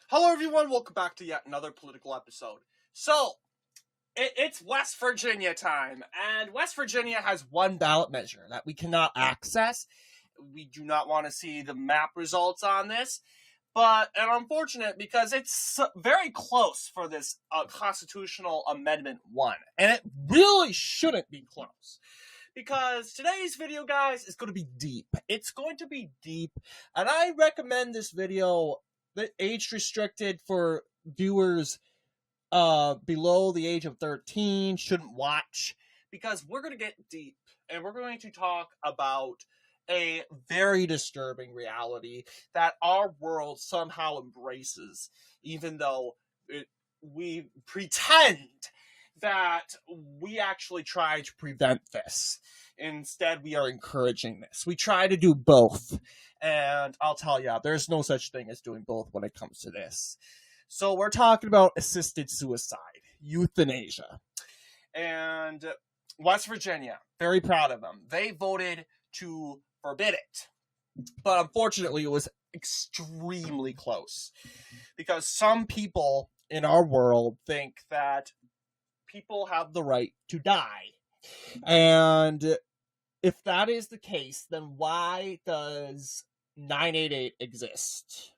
Hello everyone, welcome back to yet another political episode. So, it's West Virginia time, and West Virginia has one ballot measure that we cannot access. We do not want to see the map results on this, and unfortunate because it's very close for this Constitutional Amendment 1, and it really shouldn't be close. Because today's video, guys, is going to be deep. It's going to be deep, and I recommend this video age restricted for viewers below the age of 13 shouldn't watch, because we're going to get deep and we're going to talk about a very disturbing reality that our world somehow embraces, even though we pretend that we actually try to prevent this. Instead, we are encouraging this. We try to do both. And I'll tell you, there's no such thing as doing both when it comes to this. So we're talking about assisted suicide, euthanasia. And West Virginia, very proud of them. They voted to forbid it. But unfortunately, it was extremely close. Because some people in our world think that people have the right to die. And if that is the case, then why does 988 exist?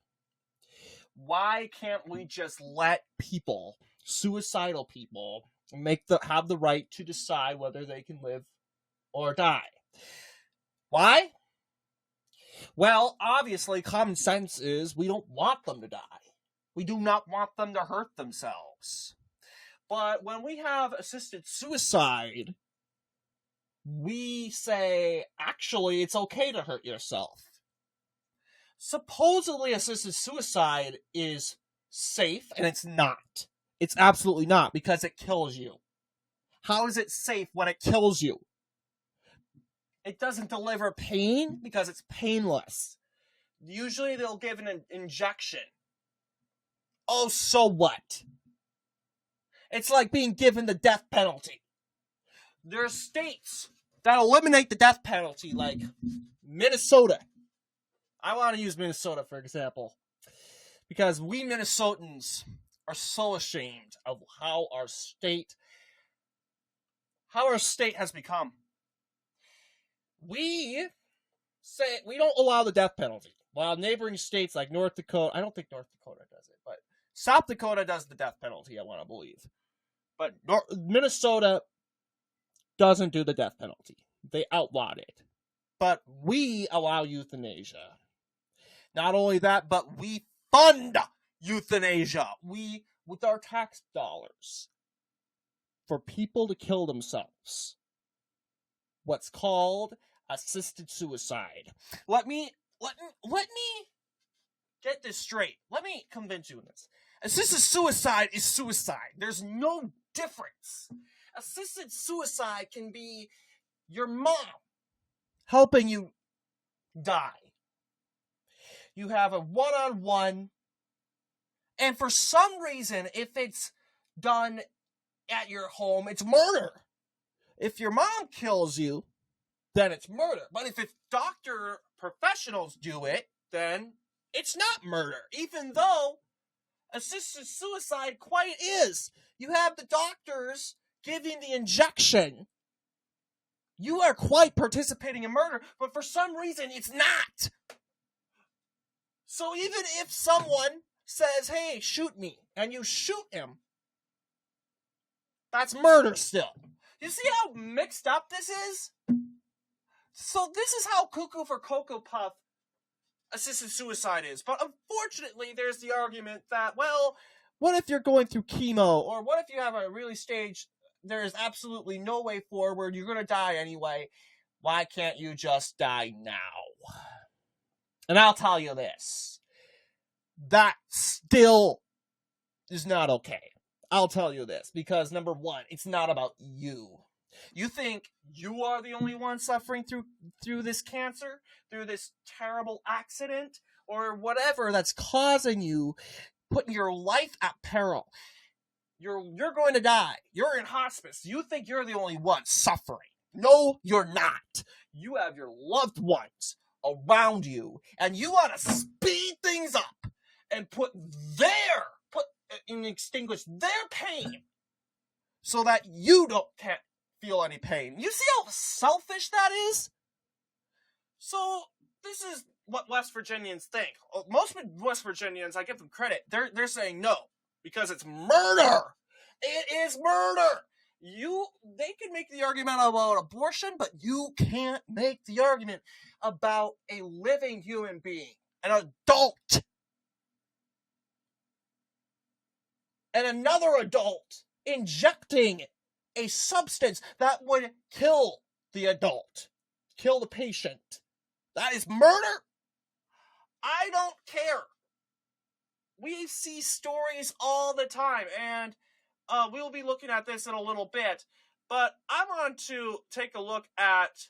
Why can't we just let people, suicidal people, have the right to decide whether they can live or die? Why? Well, obviously, common sense is we don't want them to die. We do not want them to hurt themselves. But when we have assisted suicide, we say, actually, it's okay to hurt yourself. Supposedly, assisted suicide is safe, and it's not. It's absolutely not, because it kills you. How is it safe when it kills you? It doesn't deliver pain because it's painless. Usually, they'll give an injection. Oh, so what? It's like being given the death penalty. There are states that eliminate the death penalty, like Minnesota. I want to use Minnesota, for example, because we Minnesotans are so ashamed of how our state has become. We say we don't allow the death penalty, while neighboring states like North Dakota, I don't think North Dakota does it, but South Dakota does the death penalty, I want to believe. But Minnesota doesn't do the death penalty. They outlawed it. But we allow euthanasia. Not only that, but we fund euthanasia. We, with our tax dollars, for people to kill themselves. What's called assisted suicide. Let me get this straight. Let me convince you of this. Assisted suicide is suicide. There's no difference. Assisted suicide can be your mom helping you die. You have a one-on-one, and for some reason, if it's done at your home, it's murder. If your mom kills you, then it's murder. But if it's doctor professionals do it, then it's not murder, even though assisted suicide quite is. You have the doctors giving the injection. You are quite participating in murder, but for some reason, it's not. So even if someone says, hey, shoot me, and you shoot him, that's murder still. You see how mixed up this is? So this is how cuckoo for Cocoa Puff assisted suicide is. But unfortunately, there's the argument that, well, what if you're going through chemo? Or what if you have a really stage, there is absolutely no way forward, you're going to die anyway. Why can't you just die now? And I'll tell you this. That still is not okay. I'll tell you this. Because, number one, it's not about you. You think you are the only one suffering through this cancer, through this terrible accident, or whatever that's causing you, putting your life at peril. You're going to die. You're in hospice. You think you're the only one suffering. No, you're not. You have your loved ones around you, and you want to speed things up and extinguish their pain so that you can't feel any pain. You see how selfish that is? So this is what West Virginians think. Most West Virginians, I give them credit, they're saying no, because it's murder. It is murder. They can make the argument about abortion, but you can't make the argument about a living human being, an adult, and another adult injecting a substance that would kill the adult, kill the patient. That is murder. I don't care. We see stories all the time, and we'll be looking at this in a little bit, but I want to take a look at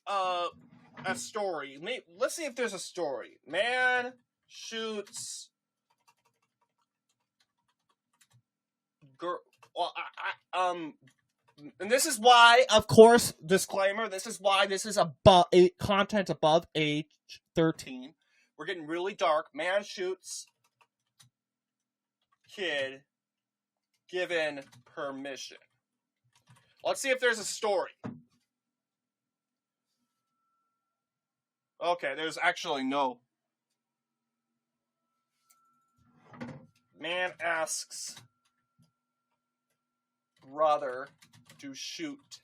a story. Let's see if there's a story. Man shoots girl. Well, and this is why, of course, disclaimer, this is why this is content above age 13. We're getting really dark. Man shoots kid given permission. Let's see if there's a story. Okay, there's actually no. Man asks brother to shoot.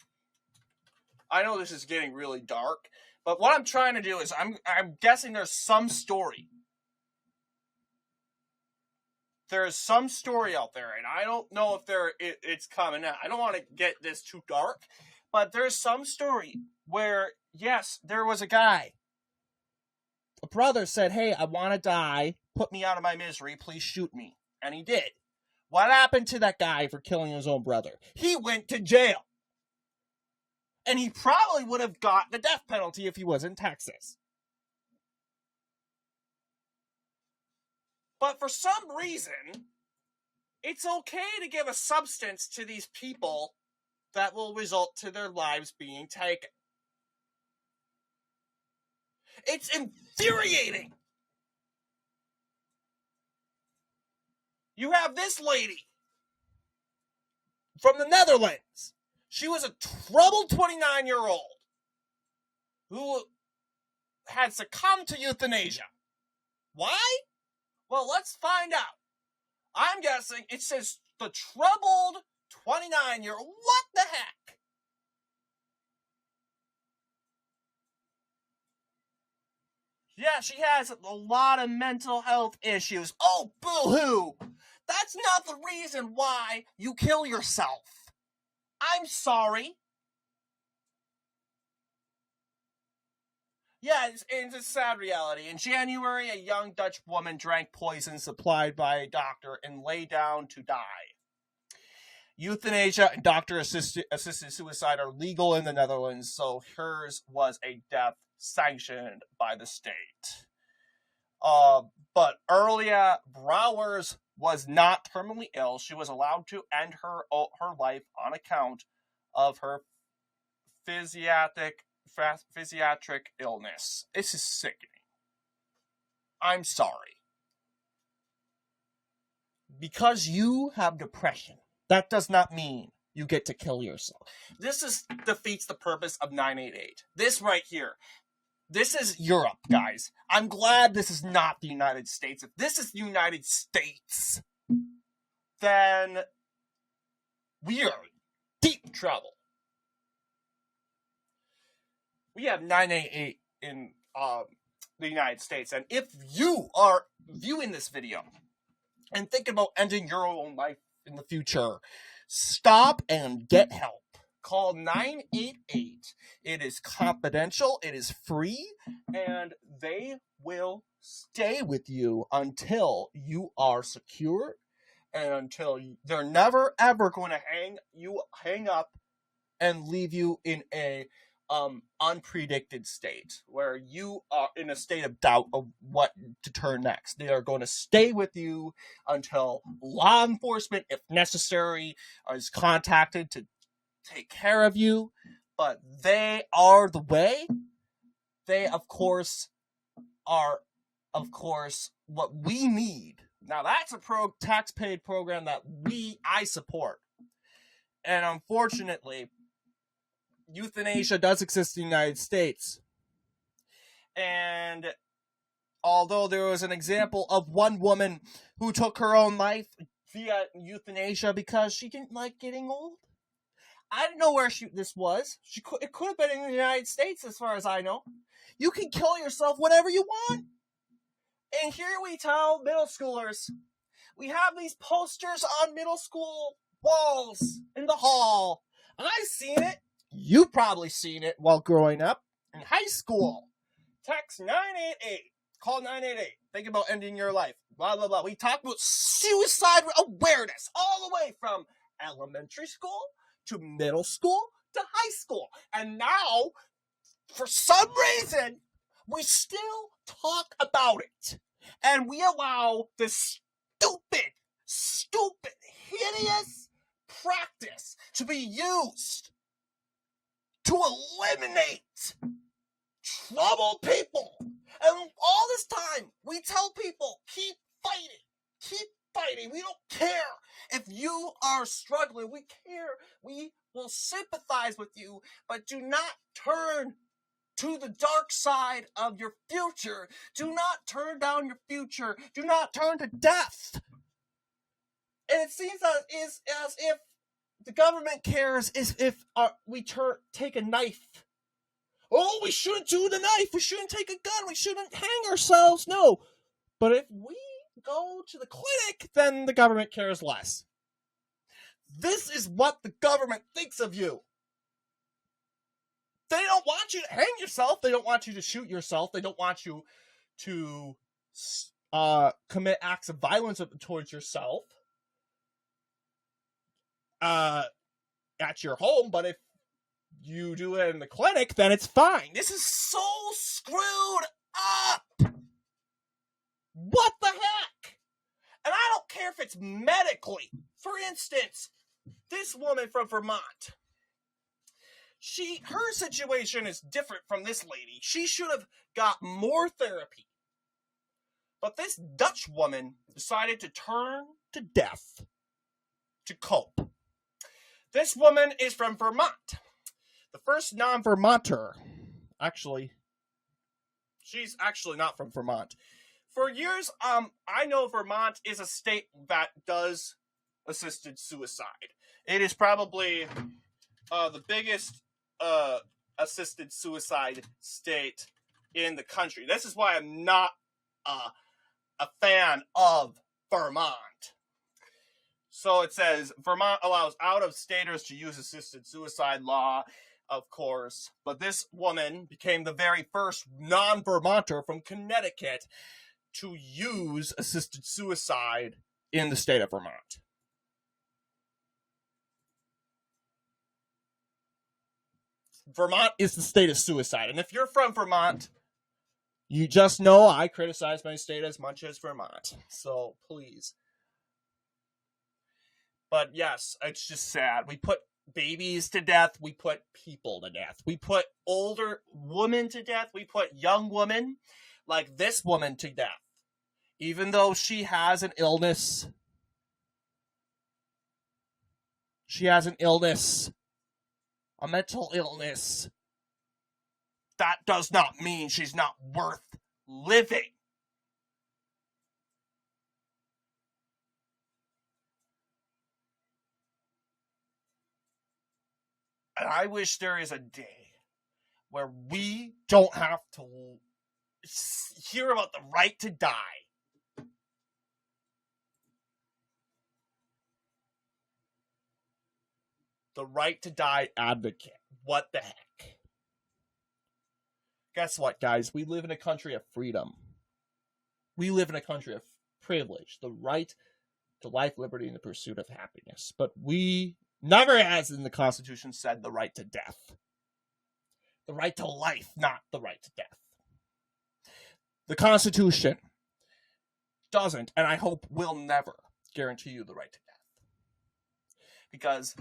I know this is getting really dark, but what I'm trying to do is I'm guessing there's some story. There's some story out there, and I don't know if it's coming out. I don't want to get this too dark, but there's some story where, yes, there was a guy. A brother said, hey, I want to die. Put me out of my misery. Please shoot me. And he did. What happened to that guy for killing his own brother? He went to jail. And he probably would have got the death penalty if he was in Texas. But for some reason, it's okay to give a substance to these people that will result to their lives being taken. It's infuriating. You have this lady from the Netherlands. She was a troubled 29-year-old who had succumbed to euthanasia. Why? Well, let's find out. I'm guessing it says the troubled 29-year-old. What the heck? Yeah, she has a lot of mental health issues. Oh, boo-hoo! That's not the reason why you kill yourself. I'm sorry. Yeah, it's a sad reality. In January, a young Dutch woman drank poison supplied by a doctor and lay down to die. Euthanasia and doctor-assisted suicide are legal in the Netherlands, so hers was a death sanctioned by the state. But earlier, Brouwers was not terminally ill. She was allowed to end her life on account of her physiatric illness. This is sickening. I'm sorry. Because you have depression, that does not mean you get to kill yourself. This defeats the purpose of 988. This right here. This is Europe, guys. I'm glad this is not the United States. If this is the United States, then we are in deep trouble. We have 988 in the United States, and if you are viewing this video and thinking about ending your own life in the future, stop and get help. Call 988. It is confidential, it is free, and they will stay with you until you are secure and until they're never ever going to hang up and leave you in a unpredicted state where you are in a state of doubt of what to turn next. They are going to stay with you until law enforcement, if necessary, is contacted to take care of you, but they are the way. They, of course, are of course, what we need. Now, that's a tax-paid program that I support. And unfortunately, euthanasia does exist in the United States. And although there was an example of one woman who took her own life via euthanasia because she didn't like getting old. I don't know where this was. It could have been in the United States, as far as I know. You can kill yourself whenever you want. And here we tell middle schoolers, we have these posters on middle school walls in the hall. And I've seen it. You've probably seen it while growing up in high school. Text 988. Call 988. Think about ending your life. Blah, blah, blah. We talk about suicide awareness all the way from elementary school to middle school to high school. And now, for some reason, we still talk about it. And we allow this stupid, hideous practice to be used to eliminate troubled people. And all this time, we tell people, keep fighting. We don't care if you are struggling. We care. We will sympathize with you, but do not turn to the dark side of your future. Do not turn down your future. Do not turn to death. And it seems as if the government cares if we take a knife. Oh, we shouldn't do the knife. We shouldn't take a gun. We shouldn't hang ourselves. No. But if we go to the clinic, then the government cares less. This is what the government thinks of you. They don't want you to hang yourself. They don't want you to shoot yourself. They don't want you to commit acts of violence towards yourself at your home. But if you do it in the clinic, then it's fine. This is so screwed up. What the heck? And I don't care if it's medically. For instance, this woman from Vermont, her situation is different from this lady. She should have got more therapy. But this Dutch woman decided to turn to death to cope. This woman is from Vermont. The first non-Vermonter. Actually, she's actually not from Vermont. For years, I know Vermont is a state that does assisted suicide. It is probably the biggest assisted suicide state in the country. This is why I'm not a fan of Vermont. So it says, Vermont allows out-of-staters to use assisted suicide law, of course. But this woman became the very first non-Vermonter from Connecticut to use assisted suicide in the state of Vermont. Vermont is the state of suicide. And if you're from Vermont, you just know I criticize my state as much as Vermont. So, please. But yes, it's just sad. We put babies to death. We put people to death. We put older women to death. We put young women like this woman to death. Even though she has an illness. She has an illness. A mental illness. That does not mean she's not worth living. And I wish there is a day where we don't have to hear about the right to die. The right to die advocate. What the heck? Guess what, guys? We live in a country of freedom. We live in a country of privilege. The right to life, liberty, and the pursuit of happiness. But we never has in the Constitution said the right to death. The right to life, not the right to death. The Constitution doesn't, and I hope will never, guarantee you the right to death. Because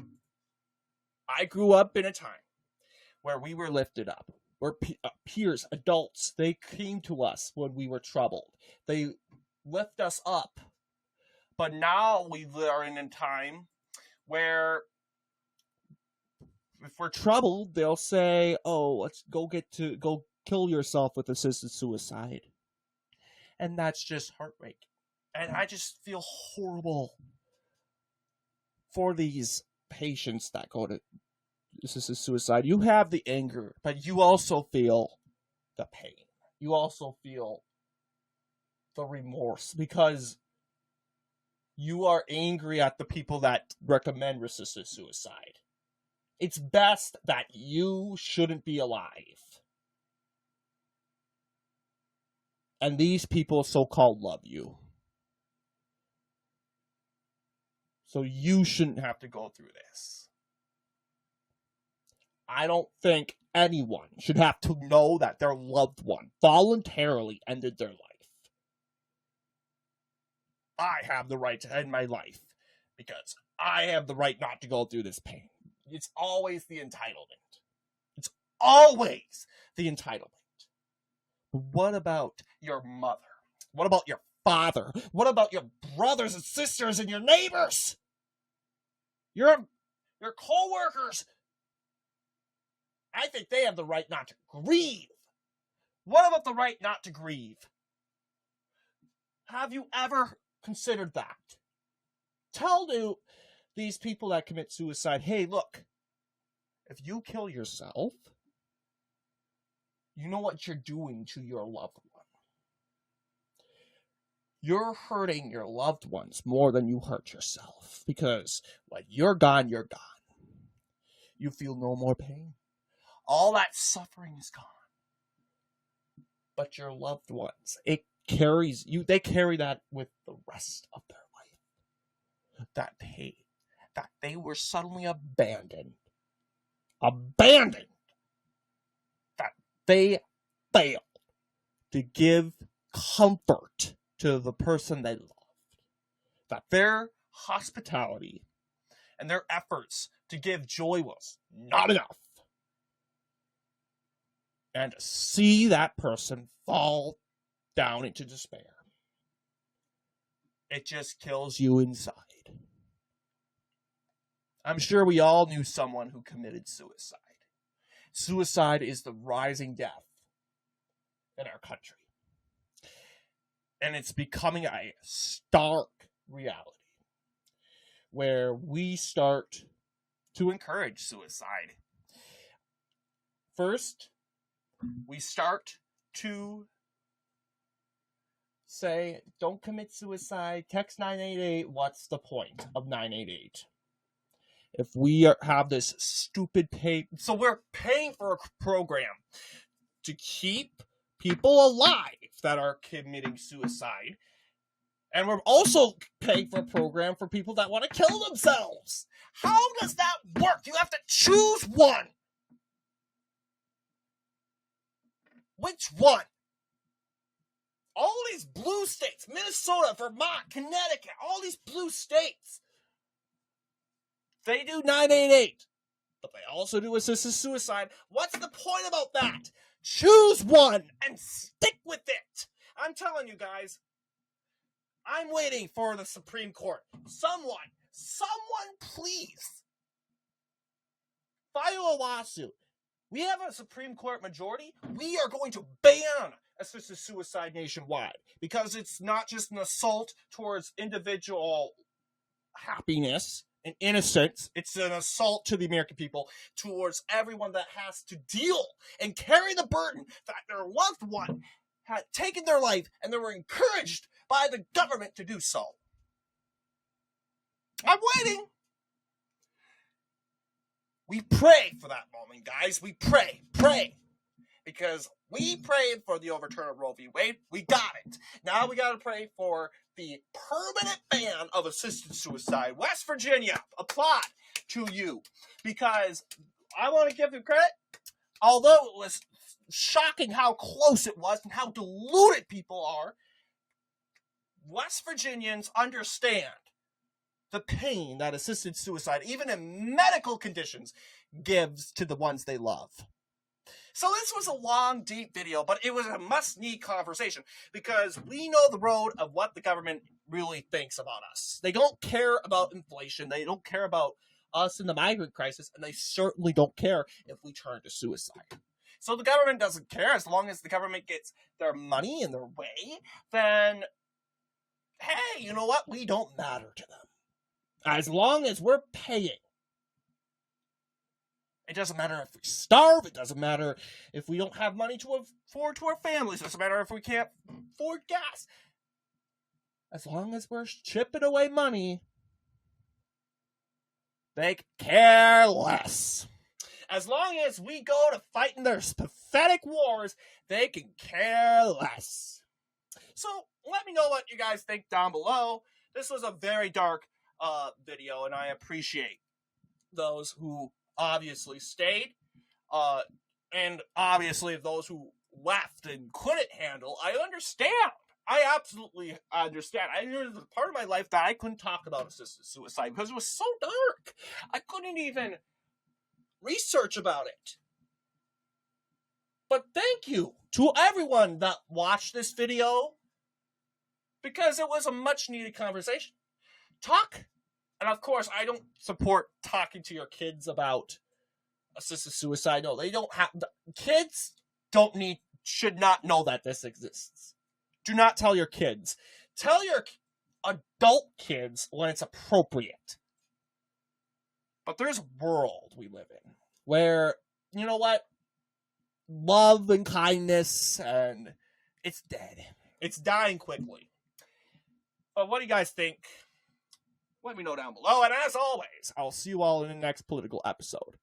I grew up in a time where we were lifted up. We're peers, adults. They came to us when we were troubled. They lift us up. But now we are in a time where if we're troubled, they'll say, "Oh, let's go kill yourself with assisted suicide," and that's just heartbreaking. And I just feel horrible for these patients that go to assisted suicide. You have the anger, but you also feel the pain. You also feel the remorse because you are angry at the people that recommend assisted suicide. It's best that you shouldn't be alive. And these people so-called love you. So you shouldn't have to go through this. I don't think anyone should have to know that their loved one voluntarily ended their life. I have the right to end my life because I have the right not to go through this pain. It's always the entitlement. It's always the entitlement. But what about your mother? What about your father? What about your brothers and sisters and your neighbors? Your co-workers? I think they have the right not to grieve. What about the right not to grieve? Have you ever considered that? Tell these people that commit suicide, hey, look, if you kill yourself, you know what you're doing to your loved one. You're hurting your loved ones more than you hurt yourself. Because when you're gone, you're gone. You feel no more pain. All that suffering is gone. But your loved ones, they carry that with the rest of their life. That pain. That they were suddenly abandoned. That they failed to give comfort to the person they loved. That their hospitality and their efforts to give joy was not enough. And to see that person fall down into despair, it just kills you inside. I'm sure we all knew someone who committed suicide. Suicide is the rising death in our country. And it's becoming a stark reality where we start to encourage suicide. First, we start to say, don't commit suicide, text 988. What's the point of 988? If we have this stupid so we're paying for a program to keep people alive that are committing suicide. And we're also paying for a program for people that want to kill themselves. How does that work? You have to choose one. Which one? All these blue states, Minnesota, Vermont, Connecticut, all these blue states, they do 988, but they also do assisted suicide. What's the point about that? Choose one and stick with it. I'm telling you guys, I'm waiting for the Supreme Court. Someone please file a lawsuit. We have a Supreme Court majority. We are going to ban assisted suicide nationwide because it's not just an assault towards individual happiness and innocence. It's an assault to the American people, towards everyone that has to deal and carry the burden that their loved one had taken their life and they were encouraged by the government to do so. I'm waiting. We pray for that moment, guys. We pray. Because we prayed for the overturn of Roe v. Wade. We got it. Now we got to pray for the permanent ban of assisted suicide. West Virginia, applaud to you. Because I want to give you credit. Although it was shocking how close it was and how deluded people are, West Virginians understand the pain that assisted suicide, even in medical conditions, gives to the ones they love. So this was a long, deep video, but it was a must-need conversation because we know the road of what the government really thinks about us. They don't care about inflation. They don't care about us in the migrant crisis, and they certainly don't care if we turn to suicide. So the government doesn't care. As long as the government gets their money in their way, then, hey, you know what? We don't matter to them. As long as we're paying. It doesn't matter if we starve. It doesn't matter if we don't have money to afford to our families. It doesn't matter if we can't afford gas. As long as we're chipping away money, they care less. As long as we go to fight in their pathetic wars, they can care less. So let me know what you guys think down below. This was a very dark video, and I appreciate those who obviously stayed, and obviously those who left and couldn't handle. I understand. I absolutely understand. There's a part of my life that I couldn't talk about assisted suicide because it was so dark. I couldn't even research about it. But thank you to everyone that watched this video because it was a much needed conversation. Talk. And of course, I don't support talking to your kids about assisted suicide. No, they don't have. Kids should not know that this exists. Do not tell your kids. Tell your adult kids when it's appropriate. But there's a world we live in where, you know what? Love and kindness, and it's dead. It's dying quickly. But what do you guys think? Let me know down below, and as always, I'll see you all in the next political episode.